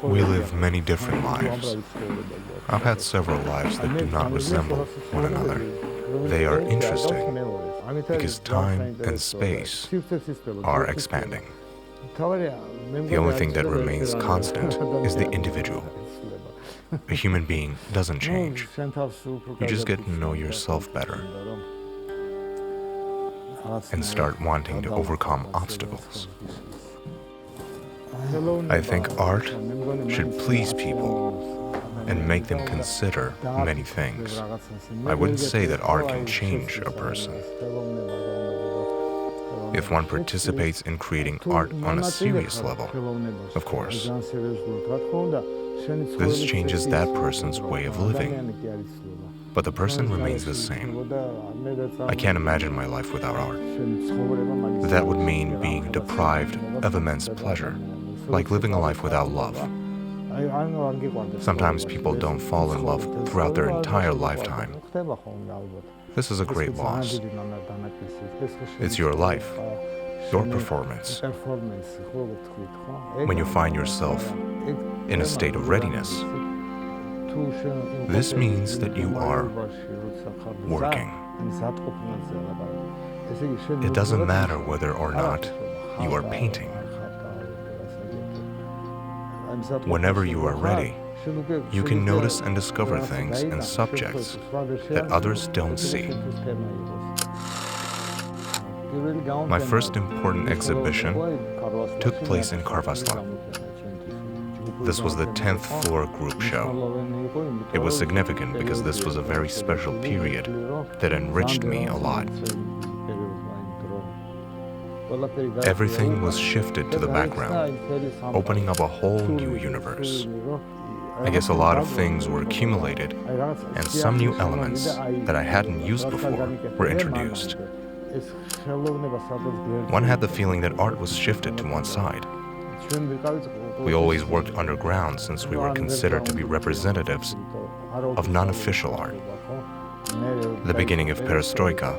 We live many different lives. I've had several lives that do not resemble one another. They are interesting because time and space are expanding. The only thing that remains constant is the individual. A human being doesn't change. You just get to know yourself better and start wanting to overcome obstacles. I think art should please people and make them consider many things. I wouldn't say that art can change a person. If one participates in creating art on a serious level, of course, this changes that person's way of living. But the person remains the same. I can't imagine my life without art. That would mean being deprived of immense pleasure, like living a life without love. Sometimes people don't fall in love throughout their entire lifetime. This is a great loss. It's your life, your performance. When you find yourself in a state of readiness, this means that you are working. It doesn't matter whether or not you are painting. Whenever you are ready, you can notice and discover things and subjects that others don't see. My first important exhibition took place in Karvasla. This was the 10th floor group show. It was significant because this was a very special period that enriched me a lot. Everything was shifted to the background, opening up a whole new universe. I guess a lot of things were accumulated, and some new elements that I hadn't used before were introduced. One had the feeling that art was shifted to one side. We always worked underground since we were considered to be representatives of non-official art. The beginning of Perestroika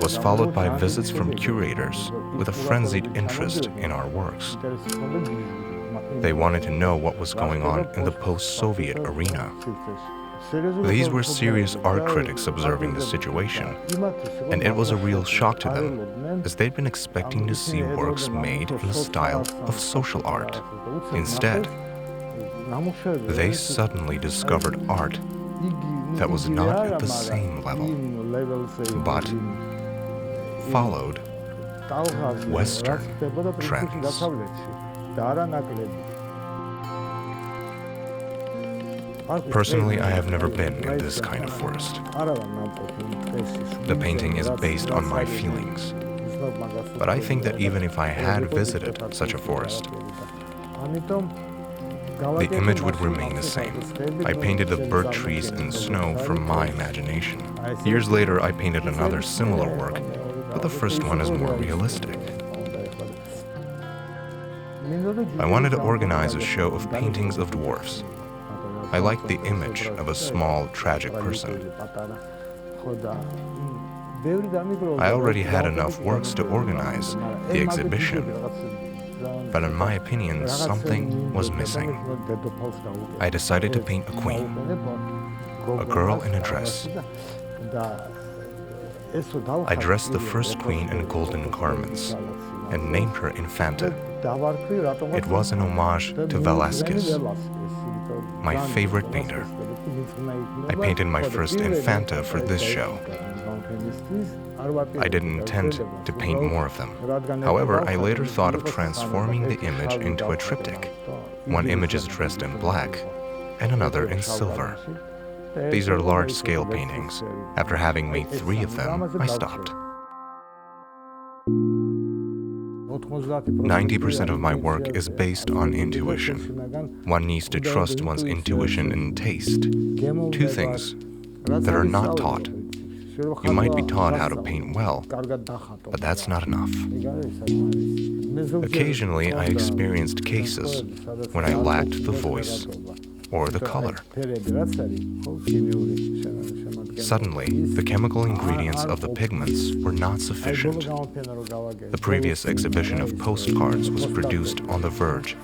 was followed by visits from curators with a frenzied interest in our works. They wanted to know what was going on in the post-Soviet arena. These were serious art critics observing the situation, and it was a real shock to them, as they'd been expecting to see works made in the style of social art. Instead, they suddenly discovered art that was not at the same level, but followed Western trends. Personally, I have never been in this kind of forest. The painting is based on my feelings. But I think that even if I had visited such a forest, the image would remain the same. I painted the bird trees and snow from my imagination. Years later, I painted another similar work, but the first one is more realistic. I wanted to organize a show of paintings of dwarfs. I liked the image of a small, tragic person. I already had enough works to organize the exhibition, but in my opinion, something was missing. I decided to paint a queen, a girl in a dress. I dressed the first queen in golden garments and named her Infanta. It was an homage to Velázquez, my favorite painter. I painted my first Infanta for this show. I didn't intend to paint more of them. However, I later thought of transforming the image into a triptych. One image is dressed in black and another in silver. These are large-scale paintings. After having made 3 of them, I stopped. 90% of my work is based on intuition. One needs to trust one's intuition and taste, 2 things that are not taught. You might be taught how to paint well, but that's not enough. Occasionally, I experienced cases when I lacked the voice or the color. Suddenly, the chemical ingredients of the pigments were not sufficient. The previous exhibition of postcards was produced on the verge,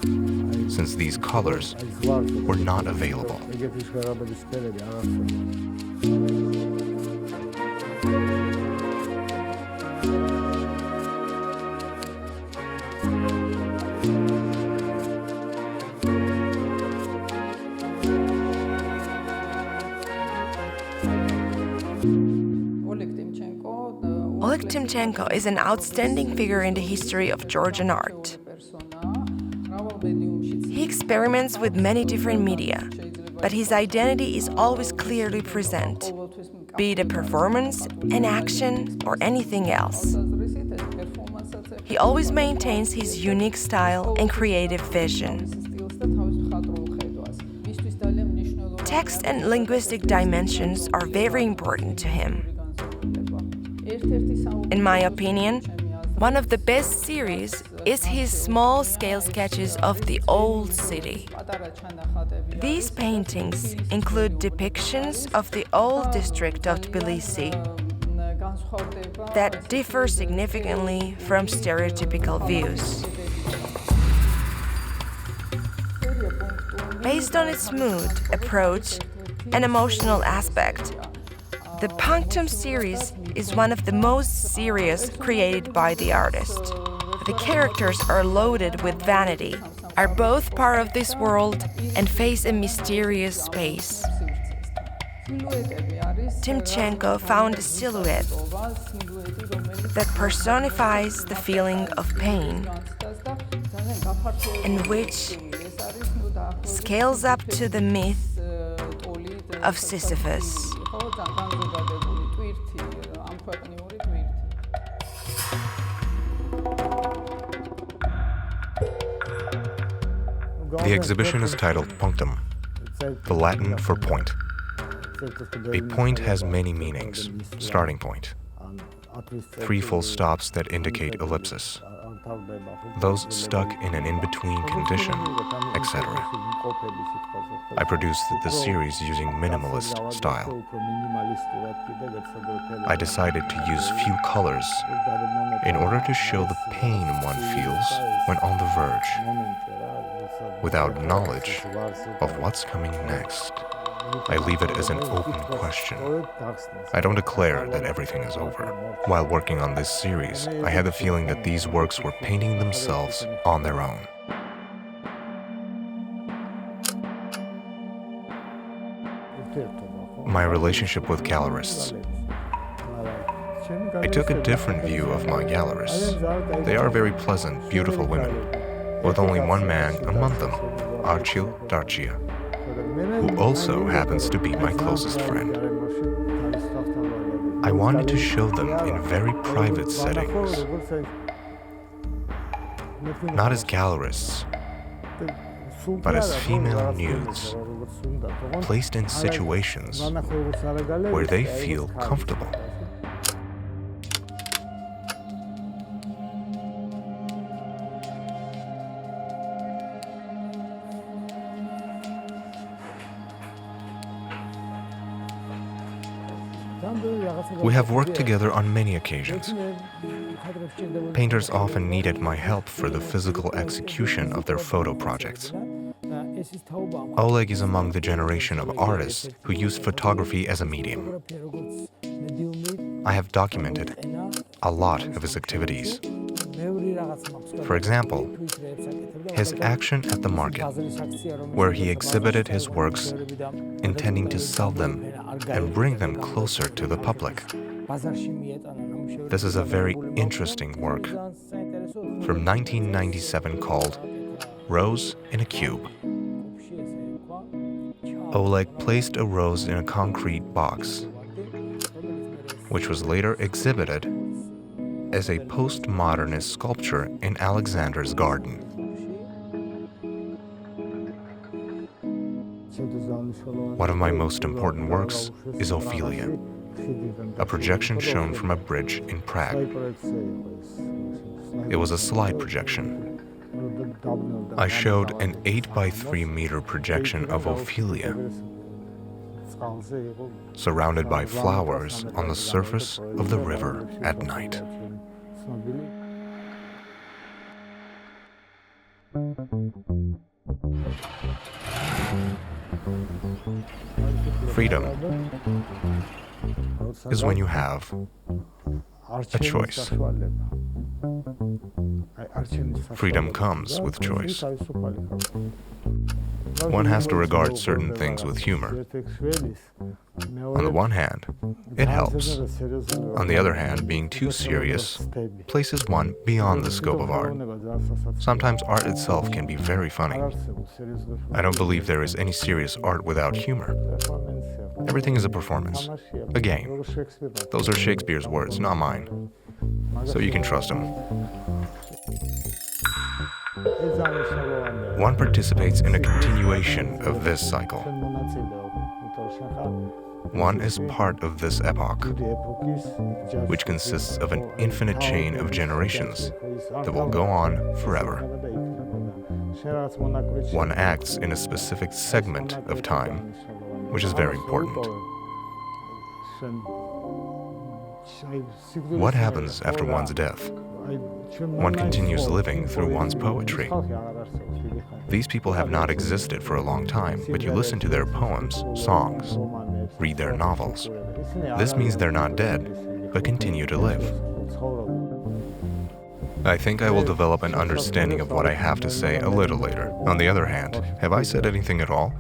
since these colors were not available. Oleg Timchenko is an outstanding figure in the history of Georgian art. He experiments with many different media, but his identity is always clearly present, be it a performance, an action, or anything else. He always maintains his unique style and creative vision. Text and linguistic dimensions are very important to him. In my opinion, one of the best series is his small-scale sketches of the old city. These paintings include depictions of the old district of Tbilisi that differ significantly from stereotypical views. Based on its mood, approach, and emotional aspect, the Punctum series is one of the most serious created by the artist. The characters are loaded with vanity, are both part of this world, and face a mysterious space. Timchenko found a silhouette that personifies the feeling of pain, and which scales up to the myth of Sisyphus. The exhibition is titled Punctum, the Latin for point. A point has many meanings. Starting point. 3 full stops that indicate ellipsis. Those stuck in an in-between condition, etc. I produced the series using minimalist style. I decided to use few colors in order to show the pain one feels when on the verge, without knowledge of what's coming next. I leave it as an open question. I don't declare that everything is over. While working on this series, I had the feeling that these works were painting themselves on their own. My relationship with gallerists. I took a different view of my gallerists. They are very pleasant, beautiful women, with only one man among them, Archil Darchia, who also happens to be my closest friend. I wanted to show them in very private settings, not as gallerists, but as female nudes, placed in situations where they feel comfortable. We have worked together on many occasions. Painters often needed my help for the physical execution of their photo projects. Oleg is among the generation of artists who use photography as a medium. I have documented a lot of his activities. For example, his action at the market, where he exhibited his works, intending to sell them and bring them closer to the public. This is a very interesting work from 1997 called Rose in a Cube. Oleg placed a rose in a concrete box, which was later exhibited as a postmodernist sculpture in Alexander's garden. One of my most important works is Ophelia, a projection shown from a bridge in Prague. It was a slide projection. I showed an 8 by 3 meter projection of Ophelia surrounded by flowers on the surface of the river at night. Freedom is when you have a choice. Freedom comes with choice. One has to regard certain things with humor. On the one hand, it helps. On the other hand, being too serious places one beyond the scope of art. Sometimes art itself can be very funny. I don't believe there is any serious art without humor. Everything is a performance, a game. Those are Shakespeare's words, not mine. So you can trust him. One participates in a continuation of this cycle. One is part of this epoch, which consists of an infinite chain of generations that will go on forever. One acts in a specific segment of time, which is very important. What happens after one's death? One continues living through one's poetry. These people have not existed for a long time, but you listen to their poems, songs, read their novels. This means they're not dead, but continue to live. I think I will develop an understanding of what I have to say a little later. On the other hand, have I said anything at all?